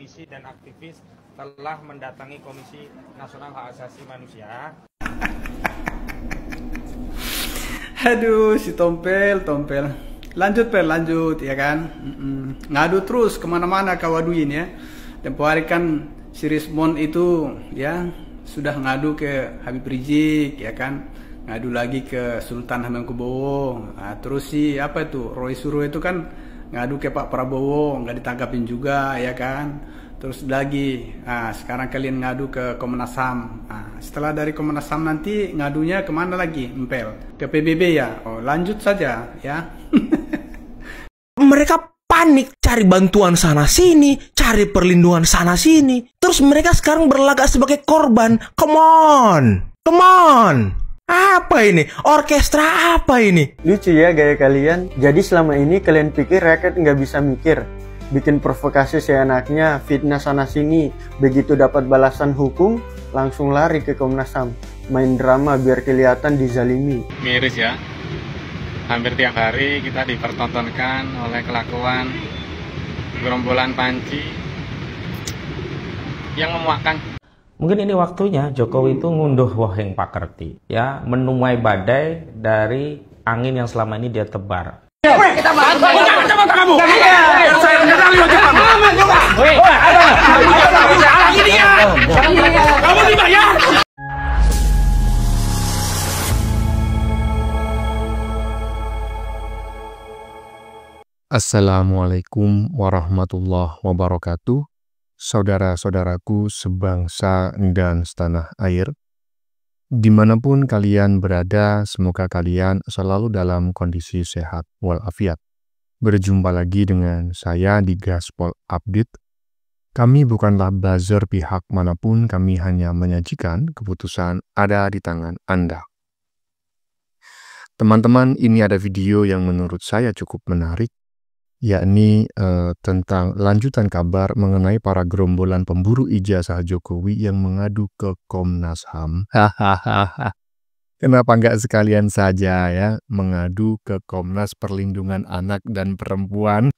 akademisi dan aktivis telah mendatangi Komisi Nasional Hak Asasi Manusia. Aduh, si Tompel. Lanjut ya kan. Ngadu terus kemana-mana kawaduin ya. Tempo hari kan si Rismon itu ya sudah ngadu ke Habib Rizik ya kan. Ngadu lagi ke Sultan Hamengkubuwono. Nah, terus si apa itu Roy Suryo itu kan ngadu ke Pak Prabowo, nggak ditangkapin juga ya kan. Terus lagi, sekarang kalian ngadu ke Komnas HAM. Setelah dari Komnas HAM nanti ngadunya kemana lagi, Empel? Ke PBB ya? Oh, lanjut saja ya. Mereka panik cari bantuan sana sini, cari perlindungan sana sini. Terus mereka sekarang berlagak sebagai korban. Come on. Apa ini? Orkestra apa ini? Lucu ya gaya kalian. Jadi selama ini kalian pikir rakyat nggak bisa mikir. Bikin provokasi seenaknya, fitnah sana sini. Begitu dapat balasan hukum, langsung lari ke Komnas HAM. Main drama biar kelihatan dizalimi. Miris ya. Hampir tiap hari kita dipertontonkan oleh kelakuan gerombolan panci yang memuakkan. Mungkin ini waktunya Jokowi itu ngunduh Woheng Pakerti, ya, menuai badai dari angin yang selama ini dia tebar. Assalamualaikum warahmatullahi wabarakatuh. Saudara-saudaraku sebangsa dan setanah air, dimanapun kalian berada, semoga kalian selalu dalam kondisi sehat walafiat. Berjumpa lagi dengan saya di Gaspol Update. Kami bukanlah buzzer pihak manapun, kami hanya menyajikan keputusan ada di tangan Anda. Teman-teman, ini ada video yang menurut saya cukup menarik, yakni tentang lanjutan kabar mengenai para gerombolan pemburu ijazah Jokowi yang mengadu ke Komnas HAM. Kenapa nggak sekalian saja ya mengadu ke Komnas Perlindungan Anak dan Perempuan?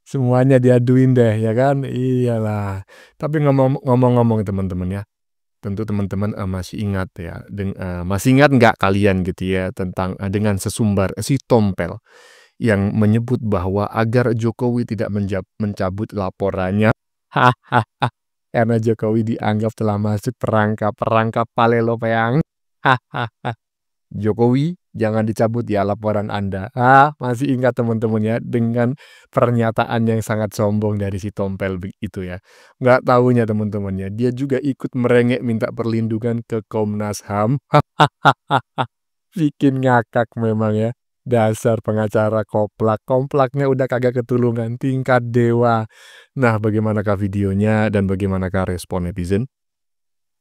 Semuanya diaduin deh ya kan? Iyalah. Tapi ngomong-ngomong teman-teman ya, tentu teman-teman masih ingat ya, masih ingat nggak kalian gitu ya tentang dengan sesumbar si Tompel yang menyebut bahwa agar Jokowi tidak mencabut laporannya, karena Jokowi dianggap telah masuk perangkap Palelopeang. Jokowi, jangan dicabut ya laporan Anda. Masih ingat teman-teman ya dengan pernyataan yang sangat sombong dari si Tompel itu ya. Nggak tahunya teman-teman ya, dia juga ikut merengek minta perlindungan ke Komnas HAM. Bikin ngakak memang ya. Dasar pengacara komplaknya udah kagak ketulungan, tingkat dewa. Nah, bagaimanakah videonya dan bagaimanakah respon netizen?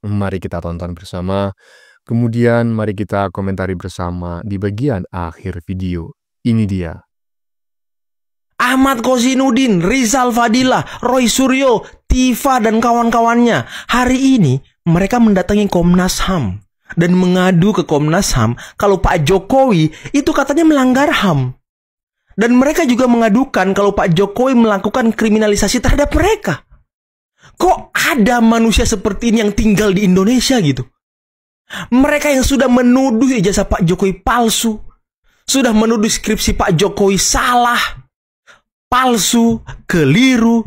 Mari kita tonton bersama. Kemudian mari kita komentari bersama di bagian akhir video. Ini dia. Ahmad Kozinudin, Rizal Fadilah, Roy Suryo, Tifa dan kawan-kawannya. Hari ini mereka mendatangi Komnas HAM dan mengadu ke Komnas HAM kalau Pak Jokowi itu katanya melanggar HAM. Dan mereka juga mengadukan kalau Pak Jokowi melakukan kriminalisasi terhadap mereka. Kok ada manusia seperti ini yang tinggal di Indonesia gitu? Mereka yang sudah menuduh ijazah Pak Jokowi palsu, sudah menuduh skripsi Pak Jokowi salah, palsu, keliru.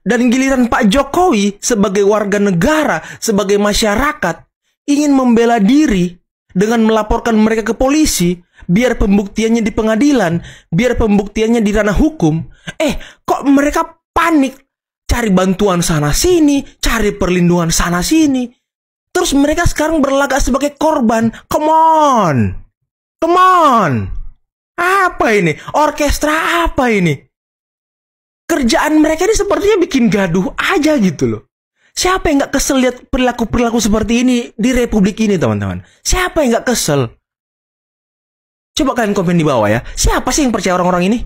Dan giliran Pak Jokowi sebagai warga negara, sebagai masyarakat, ingin membela diri dengan melaporkan mereka ke polisi, biar pembuktiannya di pengadilan, biar pembuktiannya di ranah hukum. Kok mereka panik cari bantuan sana sini, cari perlindungan sana sini. Terus mereka sekarang berlagak sebagai korban. Come on. Apa ini? Orkestra apa ini? Kerjaan mereka ini sepertinya bikin gaduh aja gitu loh. Siapa yang nggak kesel lihat perilaku-perilaku seperti ini di Republik ini, teman-teman? Siapa yang nggak kesel? Coba kalian komen di bawah ya. Siapa sih yang percaya orang-orang ini?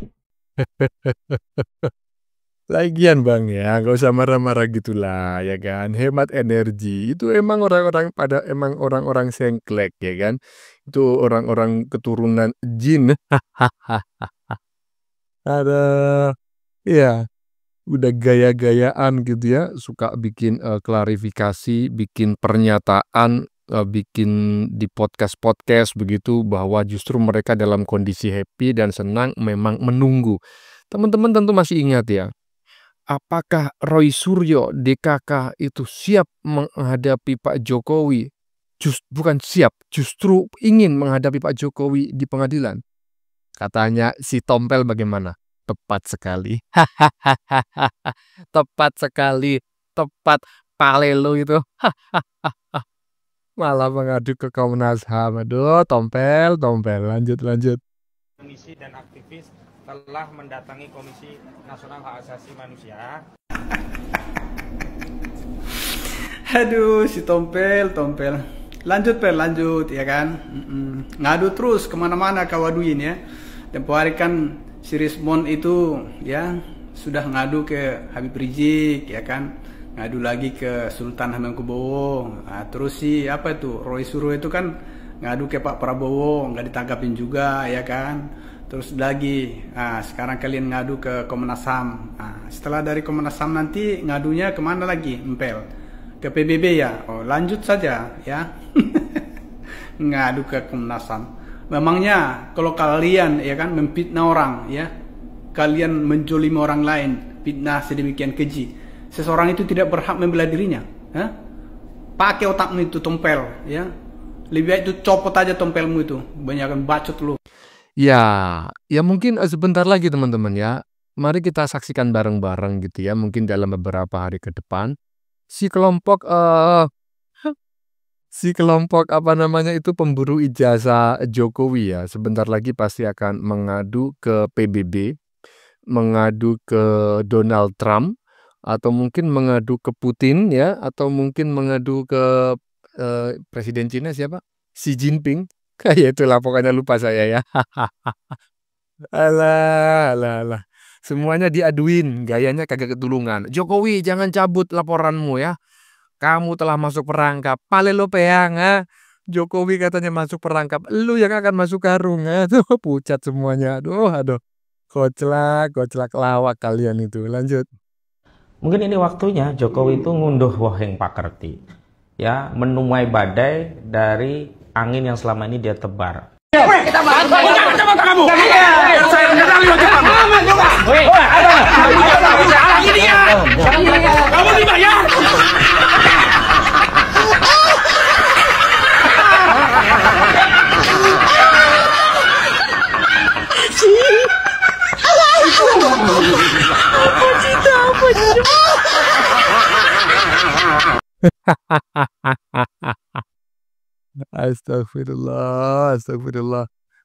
Lagian bang ya, nggak usah marah-marah gitulah ya kan. Hemat energi. Itu emang orang-orang sengklek ya kan. Itu orang-orang keturunan jin. Ada, ya. udah gaya-gayaan gitu ya, suka bikin klarifikasi, bikin pernyataan, bikin di podcast-podcast begitu bahwa justru mereka dalam kondisi happy dan senang memang menunggu. Teman-teman tentu masih ingat ya, apakah Roy Suryo DKK itu siap menghadapi Pak Jokowi? Bukan siap, justru ingin menghadapi Pak Jokowi di pengadilan. Katanya si Tompel bagaimana? Tepat sekali. Tepat sekali. Tepat palelo itu. Malah mengadu ke Komnas HAM. Aduh, Tompel. Lanjut. Komisi dan aktivis telah mendatangi Komisi Nasional Hak Asasi Manusia. Aduh, si Tompel. Lanjut ya kan. Ngadu terus kemana-mana kawaduin ya. Tempo hari kan si Rismon itu ya sudah ngadu ke Habib Rizik ya kan, ngadu lagi ke Sultan Hamengkubuwono. Nah, terus si Roy Suryo itu kan ngadu ke Pak Prabowo, nggak ditangkapin juga ya kan. Terus lagi, sekarang kalian ngadu ke Komnas HAM. Nah, setelah dari Komnas HAM nanti ngadunya kemana lagi, Empel? Ke PBB ya? Oh, lanjut saja ya. Ngadu ke Komnas HAM. Memangnya kalau kalian ya kan memfitnah orang ya, kalian menjolimi orang lain, fitnah sedemikian keji, seseorang itu tidak berhak membela dirinya. Pakai otakmu itu Tompel ya. Lebih baik itu copot aja tompelmu itu, banyakan bacot lu. Ya mungkin sebentar lagi teman-teman ya. Mari kita saksikan bareng-bareng gitu ya, mungkin dalam beberapa hari ke depan si kelompok itu pemburu ijazah Jokowi ya, sebentar lagi pasti akan mengadu ke PBB, mengadu ke Donald Trump, atau mungkin mengadu ke Putin ya, atau mungkin mengadu ke Presiden Cina siapa? Xi Jinping. Kayak itulah pokoknya, lupa saya ya. Alah. Semuanya diaduin, gayanya kagak ketulungan. Jokowi jangan cabut laporanmu ya. Kamu telah masuk perangkap. Palelo peang, Jokowi katanya masuk perangkap. Lu yang akan masuk karung. Tuh pucat semuanya. Aduh. Koclak lawak kalian itu. Lanjut. Mungkin ini waktunya Jokowi itu ngunduh woheng pakerti. Ya, menuai badai dari angin yang selama ini dia tebar. Astagfirullah.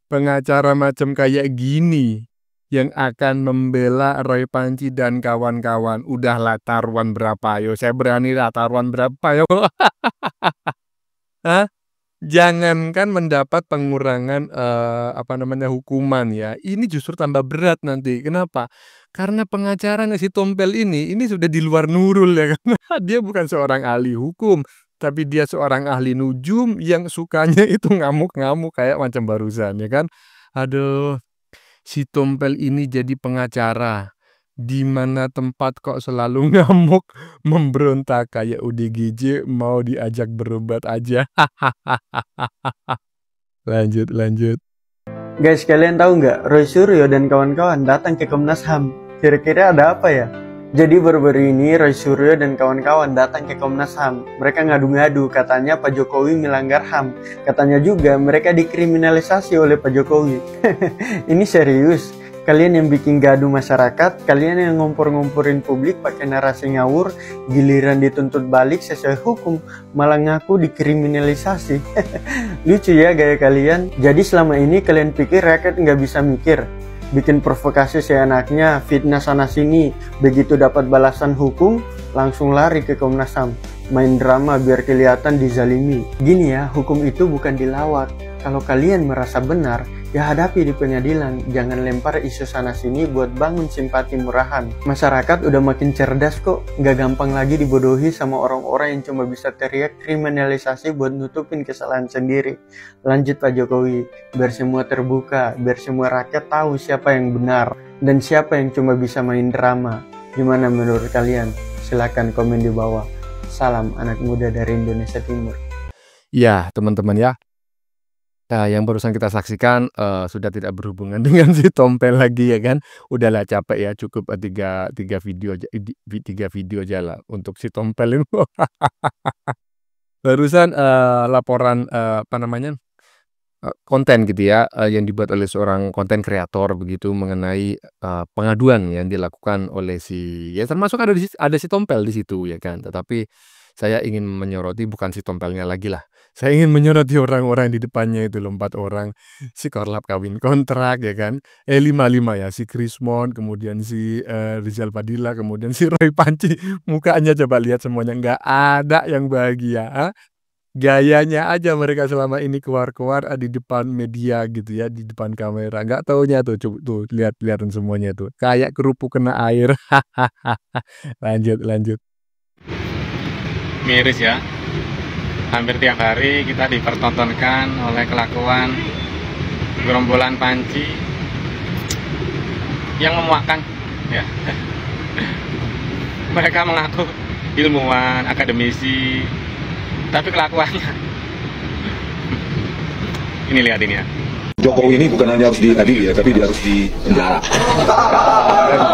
Pengacara macam kayak gini yang akan membela Roy Panci dan kawan-kawan. Udahlah, taruhan berapa yo? Saya berani lah, taruhan berapa yo? Jangankan mendapat pengurangan hukuman ya. Ini justru tambah berat nanti. Kenapa? Karena pengacaranya si Tompel ini sudah di luar nurul ya kan. Dia bukan seorang ahli hukum, tapi dia seorang ahli nujum yang sukanya itu ngamuk-ngamuk kayak macam barusan ya kan. Aduh, si Tompel ini jadi pengacara di mana tempat kok selalu ngamuk, memberontak kayak ODGJ, mau diajak berobat aja. Lanjut. Guys, kalian tahu nggak, Roy Suryo dan kawan-kawan datang ke Komnas HAM. Kira-kira ada apa ya? Jadi baru-baru ini Roy Suryo dan kawan-kawan datang ke Komnas HAM. Mereka ngadu-ngadu, katanya Pak Jokowi melanggar HAM. Katanya juga mereka dikriminalisasi oleh Pak Jokowi. Ini serius. Kalian yang bikin gaduh masyarakat, kalian yang ngompor-ngomporin publik pakai narasi ngawur, giliran dituntut balik sesuai hukum, malah ngaku dikriminalisasi. Lucu ya gaya kalian. Jadi selama ini kalian pikir rakyat nggak bisa mikir, bikin provokasi seenaknya, fitnah sana sini, begitu dapat balasan hukum, langsung lari ke Komnas HAM, main drama biar kelihatan dizalimi. Gini ya, hukum itu bukan dilawak. Kalau kalian merasa benar, ya hadapi di pengadilan. Jangan lempar isu sana sini buat bangun simpati murahan. Masyarakat udah makin cerdas kok, nggak gampang lagi dibodohi sama orang-orang yang cuma bisa teriak kriminalisasi buat nutupin kesalahan sendiri. Lanjut Pak Jokowi, biar semua terbuka, biar semua rakyat tahu siapa yang benar dan siapa yang cuma bisa main drama. Gimana menurut kalian? Silahkan komen di bawah. Salam anak muda dari Indonesia Timur. Ya, teman-teman ya. Nah, yang barusan kita saksikan sudah tidak berhubungan dengan si Tompel lagi ya kan. Udahlah capek ya, cukup tiga video aja lah untuk si Tompel ini. Barusan laporan konten gitu ya, yang dibuat oleh seorang konten kreator begitu mengenai pengaduan yang dilakukan oleh ya termasuk ada si Tompel di situ ya kan. Tetapi saya ingin menyoroti bukan si Tompelnya lagi lah. Saya ingin menyoroti orang-orang di depannya itu loh, 4 orang. Si Korlap kawin kontrak ya kan. 5 ya, si Krismon, kemudian si Rizal Fadila, kemudian si Roy Panci. Mukanya coba lihat semuanya, nggak ada yang bahagia. Gayanya aja mereka selama ini keluar-keluar di depan media gitu ya, di depan kamera. Nggak taunya tuh, tuh lihat-lihatan semuanya tuh. Kayak kerupuk kena air. Lanjut. Miris ya. Hampir tiap hari kita dipertontonkan oleh kelakuan gerombolan Panci yang memuakkan ya. Mereka mengaku ilmuwan, akademisi, tapi kelakuannya ini lihat ini ya. Jokowi ini bukan hanya harus diadili ya, tapi dia harus dipenjara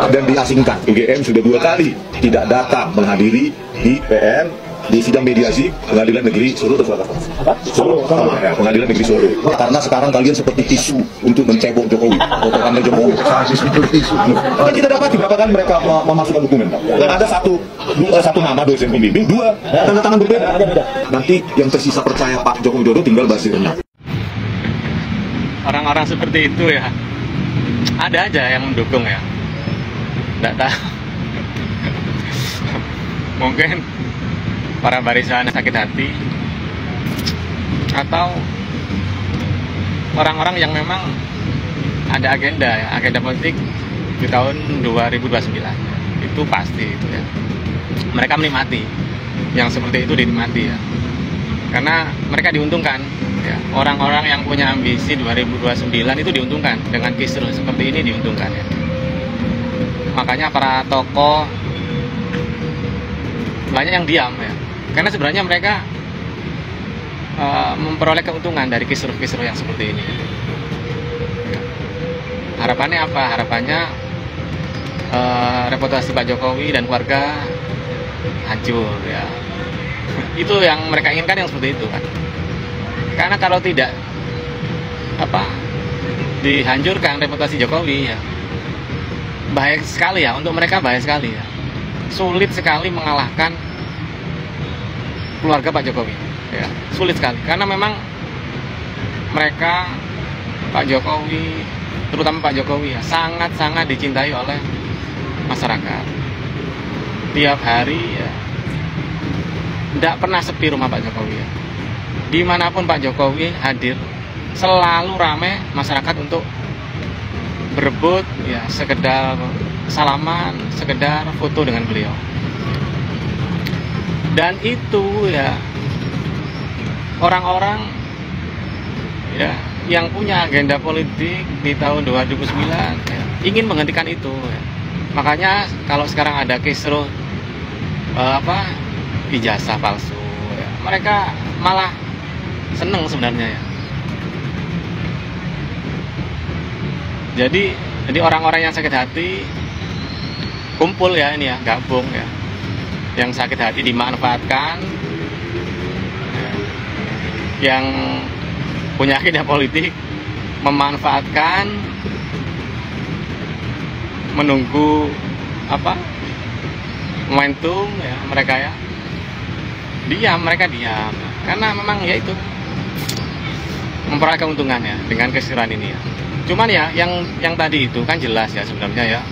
dan diasingkan. UGM sudah 2 kali tidak datang menghadiri di PN di sidang mediasi Pengadilan Negeri Solo ya, Pengadilan Negeri Solo. Karena sekarang kalian seperti tisu untuk mencebok Jokowi, potongannya Jokowi. Kan kita dapat berapa kali mereka memasukkan dokumen. Dan ada satu nama dosen pembimbing, 2 tanda tangan berbeda. Nanti yang tersisa percaya Pak Joko Widodo tinggal basirnya. Orang-orang seperti itu ya, ada aja yang mendukung ya. Nggak tahu. Mungkin para barisan sakit hati atau orang-orang yang memang ada agenda politik di tahun 2029 itu pasti itu ya. Mereka menikmati yang seperti itu, dinikmati ya, karena mereka diuntungkan ya. Orang-orang yang punya ambisi 2029 itu diuntungkan dengan kisruh seperti ini, diuntungkan ya. Makanya para tokoh banyak yang diam ya, karena sebenarnya mereka memperoleh keuntungan dari kisruh-kisruh yang seperti ini. Harapannya apa? Harapannya reputasi Pak Jokowi dan keluarga hancur ya. Itu yang mereka inginkan, yang seperti itu kan. Karena kalau tidak dihancurkan reputasi Jokowi ya, bahaya sekali ya, untuk mereka bahaya sekali ya. Sulit sekali mengalahkan keluarga Pak Jokowi ya, sulit sekali, karena memang mereka, Pak Jokowi, terutama Pak Jokowi ya, sangat-sangat dicintai oleh masyarakat. Tiap hari ya, tidak pernah sepi rumah Pak Jokowi ya. Dimanapun Pak Jokowi hadir, selalu ramai masyarakat untuk berebut ya, sekedar salaman, sekedar foto dengan beliau. Dan itu ya, orang-orang ya yang punya agenda politik di tahun 2009 ya, ingin menghentikan itu ya. Makanya kalau sekarang ada kisruh ijazah palsu ya, mereka malah seneng sebenarnya ya. Jadi orang-orang yang sakit hati kumpul ya, ini ya, gabung ya. Yang sakit hati dimanfaatkan ya. Yang punya agenda politik memanfaatkan, menunggu momentum ya, mereka ya mereka diam karena memang ya itu memperoleh keuntungannya dengan kesiran ini ya. Cuman ya yang tadi itu kan jelas ya sebenarnya ya,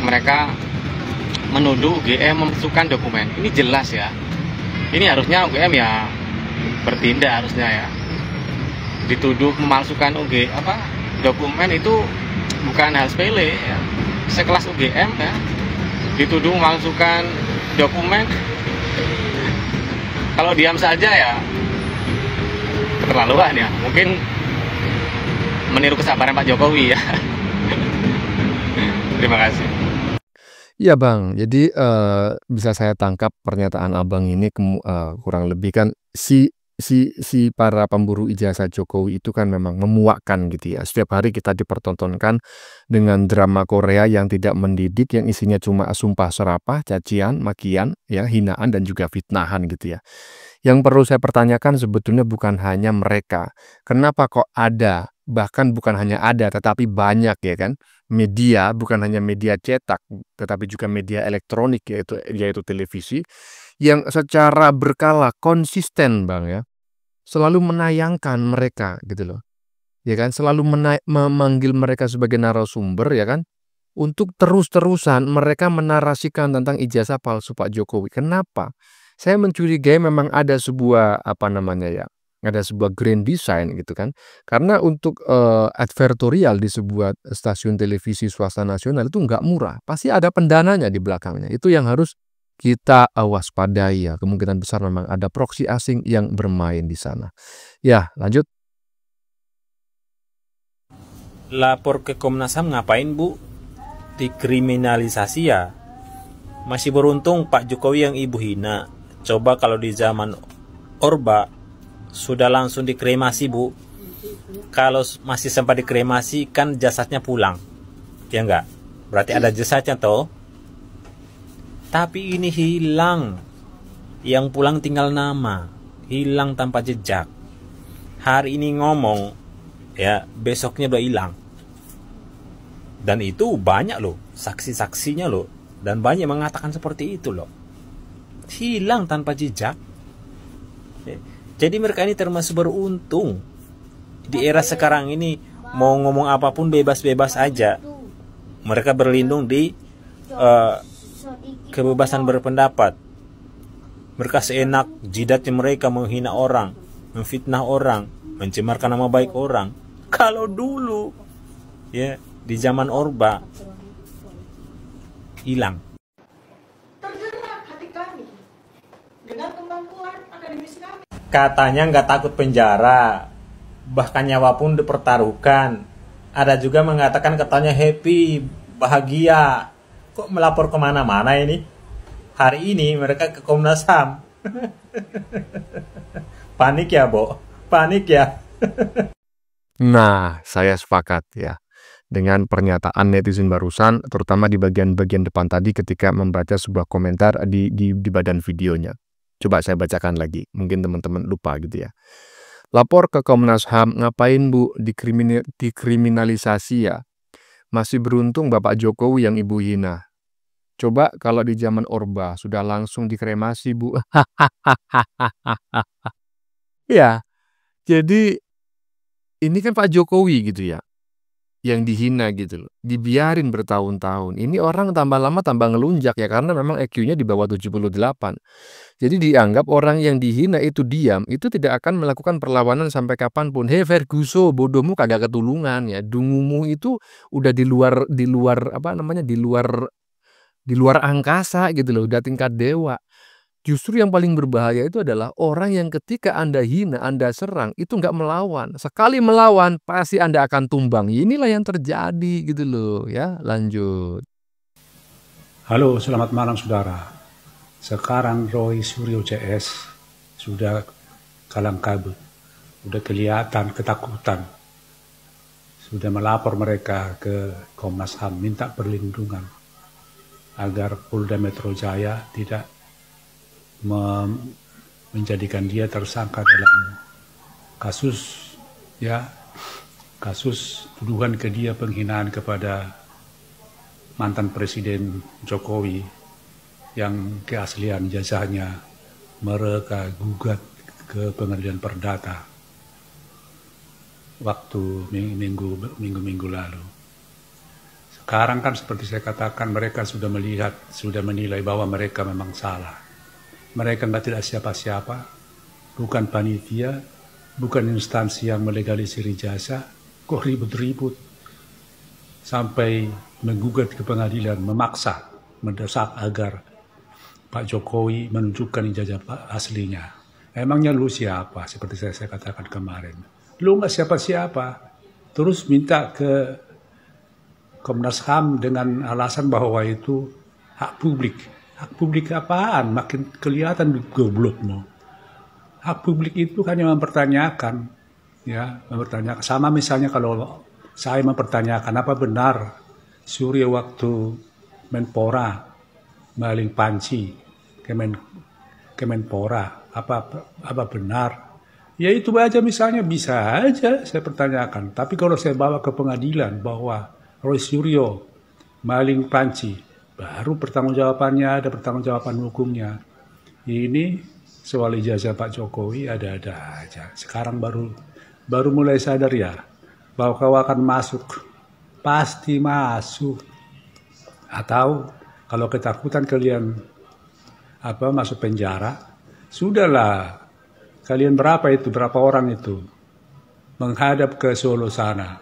mereka menuduh UGM memasukkan dokumen. Ini jelas ya. Ini harusnya UGM ya bertindak harusnya ya. Dituduh memalsukan dokumen itu bukan hal sepele ya. Sekelas UGM ya, dituduh memalsukan dokumen. Kalau diam saja ya keterlaluan ya. Mungkin meniru kesabaran Pak Jokowi ya. Terima kasih. Iya Bang, jadi bisa saya tangkap pernyataan Abang ini kurang lebih kan si para pemburu ijazah Jokowi itu kan memang memuakkan gitu ya. Setiap hari kita dipertontonkan dengan drama Korea yang tidak mendidik, yang isinya cuma sumpah serapah, cacian, makian, ya, hinaan dan juga fitnahan gitu ya. Yang perlu saya pertanyakan sebetulnya bukan hanya mereka. Kenapa kok ada, bahkan bukan hanya ada, tetapi banyak ya kan, media, bukan hanya media cetak, tetapi juga media elektronik yaitu televisi, yang secara berkala konsisten Bang ya, selalu menayangkan mereka gitu loh. Ya kan, selalu memanggil mereka sebagai narasumber ya kan, untuk terus-terusan mereka menarasikan tentang ijazah palsu Pak Jokowi. Kenapa? Saya mencurigai memang ada sebuah ada sebuah grand design gitu kan. Karena untuk advertorial di sebuah stasiun televisi swasta nasional itu nggak murah. Pasti ada pendananya di belakangnya. Itu yang harus kita waspadai ya. Kemungkinan besar memang ada proksi asing yang bermain di sana. Ya, lanjut. Lapor ke Komnas HAM ngapain Bu? Dikriminalisasi ya? Masih beruntung Pak Jokowi yang ibu hina. Coba kalau di zaman Orba sudah langsung dikremasi Bu. Kalau masih sempat dikremasi kan jasadnya pulang. Ya enggak? Berarti ada jasadnya toh. Tapi ini hilang. Yang pulang tinggal nama. Hilang tanpa jejak. Hari ini ngomong, ya besoknya udah hilang. Dan itu banyak loh, saksi-saksinya loh. Dan banyak mengatakan seperti itu loh. Hilang tanpa jejak. Jadi mereka ini termasuk beruntung. Di era sekarang ini mau ngomong apapun bebas-bebas aja. Mereka berlindung di kebebasan berpendapat. Mereka seenak jidatnya mereka menghina orang, memfitnah orang, mencemarkan nama baik orang. Kalau dulu ya di zaman Orba hilang. Katanya nggak takut penjara, bahkan nyawa pun dipertaruhkan. Ada juga mengatakan katanya happy, bahagia. Kok melapor kemana-mana ini? Hari ini mereka ke Komnas HAM. Panik ya, Bo? Panik ya? Nah, saya sepakat ya dengan pernyataan netizen barusan, terutama di bagian-bagian depan tadi ketika membaca sebuah komentar di badan videonya. Coba saya bacakan lagi, mungkin teman-teman lupa gitu ya. Lapor ke Komnas HAM, ngapain Bu dikriminalisasi ya? Masih beruntung Bapak Jokowi yang ibu hina. Coba kalau di zaman Orba sudah langsung dikremasi Bu. Ya, jadi ini kan Pak Jokowi gitu ya, yang dihina gitu loh, dibiarin bertahun-tahun. Ini orang tambah lama tambah ngelunjak ya, karena memang EQ-nya di bawah 78. Jadi dianggap orang yang dihina itu diam, itu tidak akan melakukan perlawanan sampai kapanpun. Hei Ferguson, bodohmu kagak ketulungan ya, dungumu itu udah di luar angkasa gitu loh, udah tingkat dewa. Justru yang paling berbahaya itu adalah orang yang ketika Anda hina, Anda serang, itu nggak melawan. Sekali melawan, pasti Anda akan tumbang. Inilah yang terjadi gitu loh ya. Lanjut. Halo, selamat malam saudara. Sekarang Roy Suryo CS sudah kalang kabut. Sudah kelihatan ketakutan. Sudah melapor mereka ke Komnas HAM, minta perlindungan. Agar Polda Metro Jaya tidak menjadikan dia tersangka dalam kasus tuduhan ke dia penghinaan kepada mantan Presiden Jokowi yang keaslian jasanya mereka gugat ke pengadilan perdata waktu minggu lalu. Sekarang kan seperti saya katakan, mereka sudah menilai bahwa mereka memang salah. Mereka tidak siapa-siapa, bukan panitia, bukan instansi yang melegalisir ijazah, kok ribut-ribut sampai menggugat ke pengadilan, memaksa, mendesak agar Pak Jokowi menunjukkan ijazah aslinya. Emangnya lu siapa? Seperti saya katakan kemarin, lu nggak siapa-siapa, terus minta ke Komnas HAM dengan alasan bahwa itu Hak publik. Hak publik apaan? Makin kelihatan goblokmu. Hak publik itu hanya mempertanyakan, ya, mempertanyakan. Sama misalnya kalau saya mempertanyakan apa benar Suryo waktu Menpora maling panci Kemenpora, apa benar? Ya itu aja misalnya, bisa aja saya pertanyakan. Tapi kalau saya bawa ke pengadilan bahwa Roy Suryo maling panci, baru pertanggungjawabannya, ada pertanggungjawaban hukumnya. Ini soal ijazah Pak Jokowi ada-ada aja. Sekarang baru mulai sadar ya bahwa kau akan masuk, pasti masuk. Atau kalau ketakutan kalian masuk penjara, sudahlah. Kalian berapa orang itu menghadap ke Solo sana.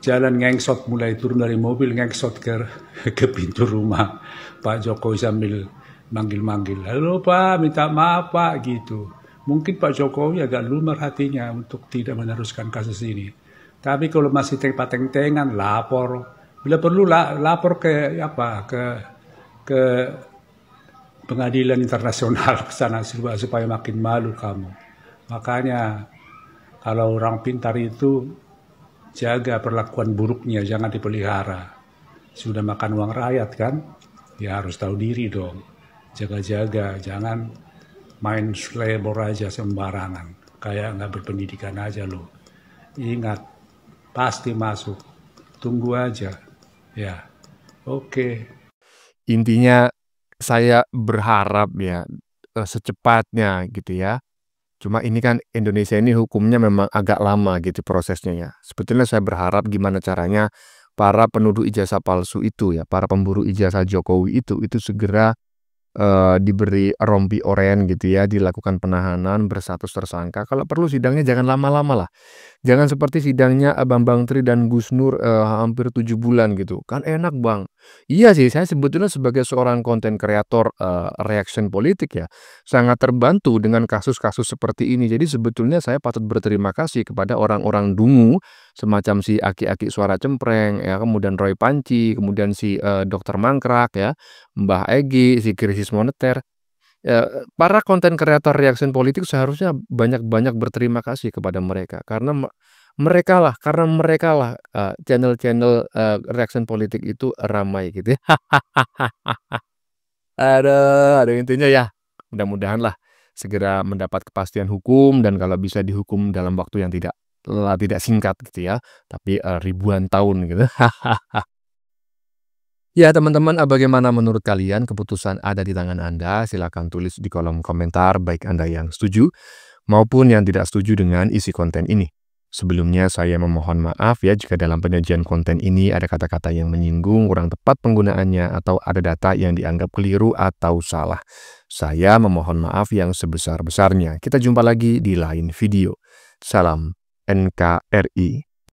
Jalan ngengsot, mulai turun dari mobil ngengsot ke pintu rumah Pak Jokowi sambil manggil-manggil, halo Pak, minta maaf Pak, gitu. Mungkin Pak Jokowi agak lumer hatinya untuk tidak meneruskan kasus ini. Tapi kalau masih teng-tengan, lapor. Bila perlu lapor ke pengadilan internasional ke sana supaya makin malu kamu. Makanya kalau orang pintar itu jaga perlakuan buruknya, jangan dipelihara. Sudah makan uang rakyat kan? Ya harus tahu diri dong. Jaga-jaga, jangan main selebor aja sembarangan. Kayak nggak berpendidikan aja loh. Ingat, pasti masuk. Tunggu aja. Ya, oke. Intinya saya berharap ya secepatnya gitu ya. Cuma ini kan Indonesia ini hukumnya memang agak lama gitu prosesnya ya. Sebetulnya saya berharap gimana caranya para penuduh ijazah palsu itu ya, para pemburu ijazah Jokowi itu segera diberi rompi oren gitu ya, dilakukan penahanan berstatus tersangka. Kalau perlu sidangnya jangan lama-lama lah. Jangan seperti sidangnya Bambang Tri dan Gus Nur hampir 7 bulan gitu. Kan enak Bang. Iya sih, saya sebetulnya sebagai seorang konten kreator reaction politik ya, sangat terbantu dengan kasus-kasus seperti ini. Jadi sebetulnya saya patut berterima kasih kepada orang-orang dungu semacam si Aki-Aki Suara Cempreng ya, kemudian Roy Panci, kemudian si Dr. Mangkrak ya, Mbah Egy, si krisis moneter. Para konten kreator reaction politik seharusnya banyak-banyak berterima kasih kepada mereka karena mereka lah channel-channel reaction politik itu ramai gitu ya. Aduh intinya ya mudah-mudahan lah segera mendapat kepastian hukum dan kalau bisa dihukum dalam waktu yang tidak singkat gitu ya, tapi ribuan tahun gitu. Ya teman-teman, bagaimana menurut kalian? Keputusan ada di tangan Anda. Silakan tulis di kolom komentar baik Anda yang setuju maupun yang tidak setuju dengan isi konten ini. Sebelumnya saya memohon maaf ya jika dalam penyajian konten ini ada kata-kata yang menyinggung, kurang tepat penggunaannya, atau ada data yang dianggap keliru atau salah. Saya memohon maaf yang sebesar-besarnya. Kita jumpa lagi di lain video. Salam NKRI.